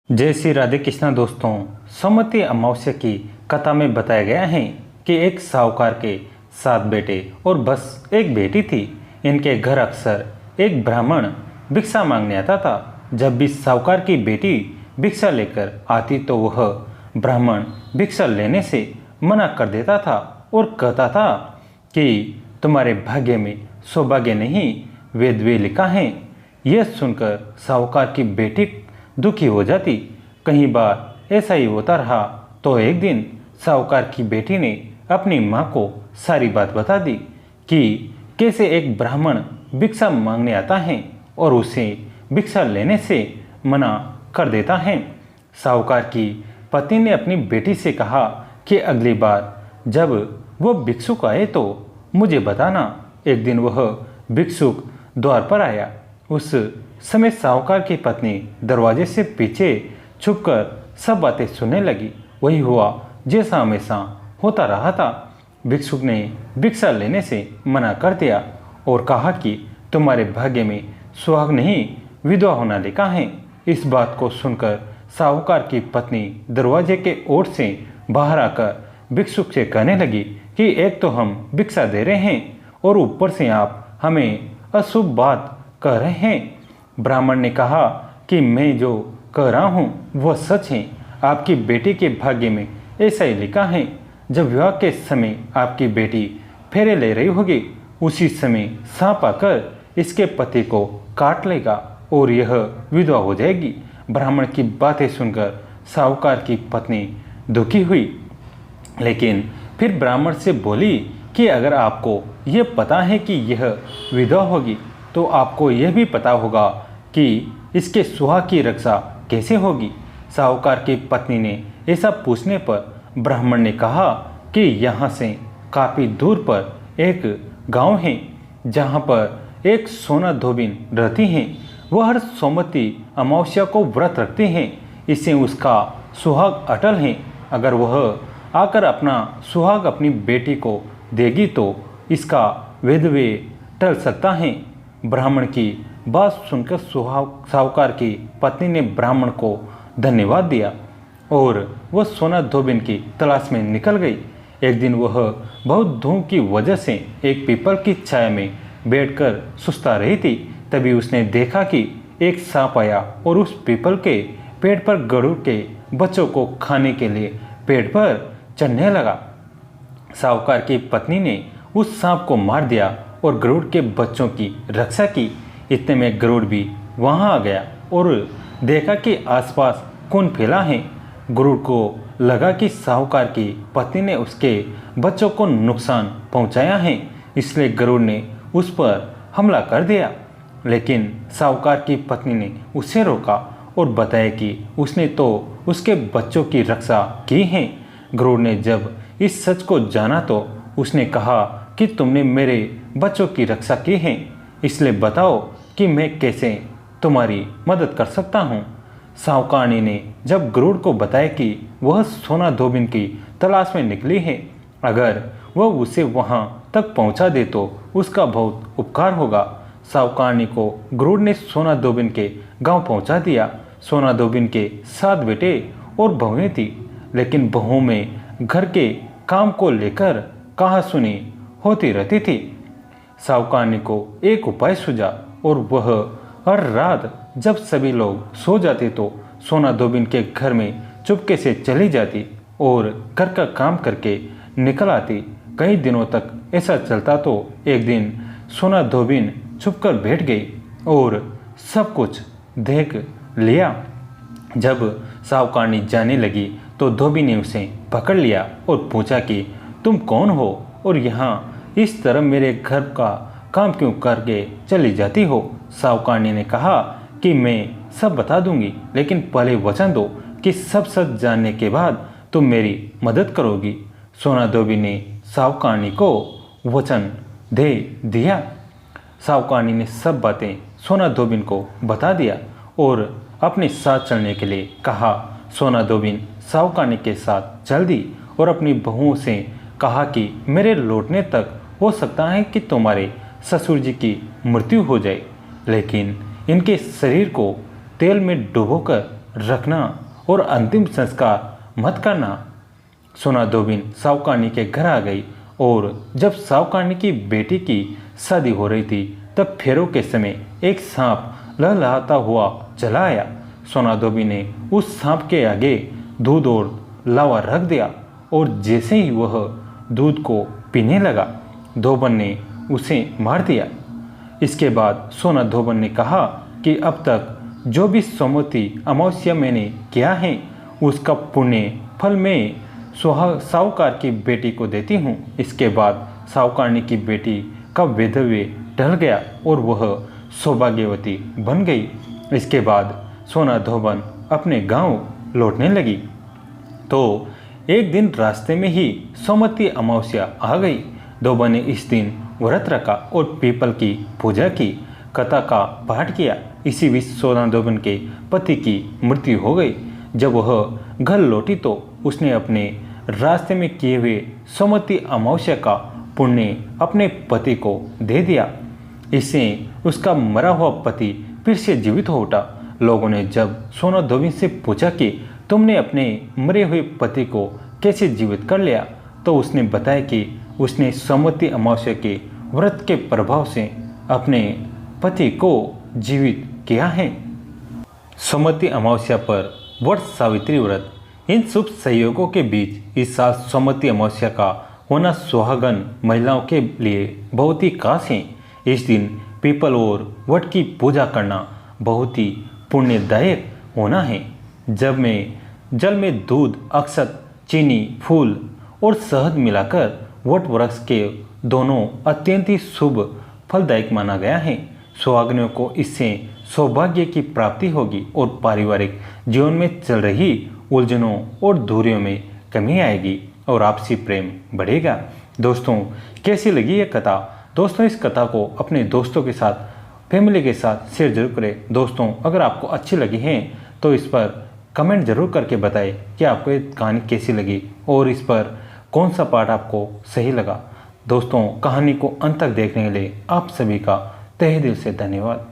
जय श्री राधे कृष्णा दोस्तों। सोमवती अमावस्या की कथा में बताया गया है कि एक साहूकार के 7 बेटे और बस एक बेटी थी। इनके घर अक्सर एक ब्राह्मण भिक्षा मांगने आता था। जब भी साहूकार की बेटी भिक्षा लेकर आती तो वह ब्राह्मण भिक्षा लेने से मना कर देता था और कहता था कि तुम्हारे भाग्य में सौभाग्य नहीं, वेद में लिखा है। यह सुनकर साहूकार की बेटी दुखी हो जाती। कई बार ऐसा ही होता रहा तो एक दिन साहूकार की बेटी ने अपनी माँ को सारी बात बता दी कि कैसे एक ब्राह्मण भिक्षा मांगने आता है और उसे भिक्षा लेने से मना कर देता है। साहूकार की पत्नी ने अपनी बेटी से कहा कि अगली बार जब वह भिक्षुक आए तो मुझे बताना। एक दिन वह भिक्षुक द्वार पर आया। उस समय साहूकार की पत्नी दरवाजे से पीछे छुपकर सब बातें सुनने लगी। वही हुआ जैसा हमेशा होता रहा था। भिक्षुक ने भिक्षा लेने से मना कर दिया और कहा कि तुम्हारे भाग्य में सुहाग नहीं, विधवा होना लिखा है। इस बात को सुनकर साहूकार की पत्नी दरवाजे के ओर से बाहर आकर भिक्षुक से कहने लगी कि एक तो हम भिक्षा दे रहे हैं और ऊपर से आप हमें अशुभ बात कह रहे हैं। ब्राह्मण ने कहा कि मैं जो कह रहा हूँ वह सच है। आपकी बेटी के भाग्य में ऐसा ही लिखा है। जब विवाह के समय आपकी बेटी फेरे ले रही होगी उसी समय सांप आकर इसके पति को काट लेगा और यह विधवा हो जाएगी। ब्राह्मण की बातें सुनकर साहूकार की पत्नी दुखी हुई, लेकिन फिर ब्राह्मण से बोली कि अगर आपको यह पता है कि यह विधवा होगी तो आपको यह भी पता होगा कि इसके सुहाग की रक्षा कैसे होगी। साहूकार की पत्नी ने ऐसा पूछने पर ब्राह्मण ने कहा कि यहाँ से काफ़ी दूर पर एक गांव है जहाँ पर एक सोना धोबिन रहती हैं। वह हर सोमवती अमावस्या को व्रत रखते हैं। इससे उसका सुहाग अटल है। अगर वह आकर अपना सुहाग अपनी बेटी को देगी तो इसका वेदवे टल सकता है। ब्राह्मण की बात सुनकर साहूकार की पत्नी ने ब्राह्मण को धन्यवाद दिया और वह सोना धोबिन की तलाश में निकल गई। एक दिन वह बहुत धूप की वजह से एक पीपल की छाया में बैठकर सुस्ता रही थी। तभी उसने देखा कि एक सांप आया और उस पीपल के पेड़ पर गरुड़ के बच्चों को खाने के लिए पेड़ पर चढ़ने लगा। साहूकार की पत्नी ने उस सांप को मार दिया और गरुड़ के बच्चों की रक्षा की। इतने में गरुड़ भी वहां आ गया और देखा कि आसपास खून फैला है। गरुड़ को लगा कि साहूकार की पत्नी ने उसके बच्चों को नुकसान पहुंचाया है, इसलिए गरुड़ ने उस पर हमला कर दिया। लेकिन साहूकार की पत्नी ने उसे रोका और बताया कि उसने तो उसके बच्चों की रक्षा की है। गरुड़ ने जब इस सच को जाना तो उसने कहा कि तुमने मेरे बच्चों की रक्षा की है, इसलिए बताओ कि मैं कैसे तुम्हारी मदद कर सकता हूँ। साहूकारनी ने जब गरुड़ को बताया कि वह सोना धोबिन की तलाश में निकली है, अगर वह उसे वहाँ तक पहुँचा दे तो उसका बहुत उपकार होगा। साहूकारनी को गरुड़ ने सोना धोबिन के गांव पहुँचा दिया। सोना धोबिन के 7 बेटे और बहुएं थी, लेकिन बहुओं में घर के काम को लेकर कहासुनी होती रहती थी। साहूकारनी को एक उपाय सूझा और वह हर रात जब सभी लोग सो जाते तो सोना धोबिन के घर में चुपके से चली जाती और घर का काम करके निकल आती। कई दिनों तक ऐसा चलता तो एक दिन सोना धोबिन छुपकर बैठ गई और सब कुछ देख लिया। जब साहूकारनी जाने लगी तो धोबी ने उसे पकड़ लिया और पूछा कि तुम कौन हो और यहाँ इस तरह मेरे घर का काम क्यों करके चली जाती हो। साहूकारनी ने कहा कि मैं सब बता दूंगी, लेकिन पहले वचन दो कि सब सच जानने के बाद तुम मेरी मदद करोगी। सोना धोबी ने साहूकारनी को वचन दे दिया। साहूकारनी ने सब बातें सोना धोबिन को बता दिया और अपने साथ चलने के लिए कहा। सोना धोबिन साहूकारनी के साथ चल दी और अपनी बहुओं से कहा कि मेरे लौटने तक हो सकता है कि तुम्हारे ससुर जी की मृत्यु हो जाए, लेकिन इनके शरीर को तेल में डुबोकर रखना और अंतिम संस्कार मत करना। सोना धोबिन साहूकारनी के घर आ गई और जब साहूकारनी की बेटी की शादी हो रही थी तब फेरों के समय एक सांप लहलहाता हुआ चला आया। सोना धोबिन ने उस सांप के आगे दूध और लावा रख दिया और जैसे ही वह दूध को पीने लगा धोबन ने उसे मार दिया। इसके बाद सोना धोबन ने कहा कि अब तक जो भी सोमवती अमावस्या मैंने किया है उसका पुण्य फल मैं साहूकार की बेटी को देती हूँ। इसके बाद साहूकारनी की बेटी का वैधव्य टल गया और वह सौभाग्यवती बन गई। इसके बाद सोना धोबन अपने गांव लौटने लगी तो एक दिन रास्ते में ही सोमवती अमावस्या आ गई। धोबन ने इस दिन व्रत रखा और पीपल की पूजा की, कथा का पाठ किया। इसी बीच सोना धोबन के पति की मृत्यु हो गई। जब वह घर लौटी तो उसने अपने रास्ते में किए हुए सोमवती अमावस्या का पुण्य अपने पति को दे दिया। इससे उसका मरा हुआ पति फिर से जीवित हो उठा। लोगों ने जब सोना धोबिन से पूछा कि तुमने अपने मरे हुए पति को कैसे जीवित कर लिया तो उसने बताया कि उसने सोमवती अमावस्या के व्रत के प्रभाव से अपने पति को जीवित किया है। सोमवती अमावस्या पर वट सावित्री व्रत। इन शुभ संयोगों के बीच इस साल सोमवती अमावस्या का होना सुहागन महिलाओं के लिए बहुत ही खास है। इस दिन पीपल और वट की पूजा करना बहुत ही पुण्यदायक होना है। जल में दूध, अक्षत, चीनी, फूल और शहद मिलाकर वट वृक्ष के दोनों अत्यंत ही शुभ फलदायक माना गया है। सुहागनों को इससे सौभाग्य की प्राप्ति होगी और पारिवारिक जीवन में चल रही उलझनों और दूरियों में कमी आएगी और आपसी प्रेम बढ़ेगा। दोस्तों, कैसी लगी ये कथा? दोस्तों, इस कथा को अपने दोस्तों के साथ, फैमिली के साथ शेयर जरूर करें। दोस्तों, अगर आपको अच्छी लगी है तो इस पर कमेंट जरूर करके बताएं कि आपको ये कहानी कैसी लगी और इस पर कौन सा पार्ट आपको सही लगा। दोस्तों, कहानी को अंत तक देखने के लिए आप सभी का तहे दिल से धन्यवाद।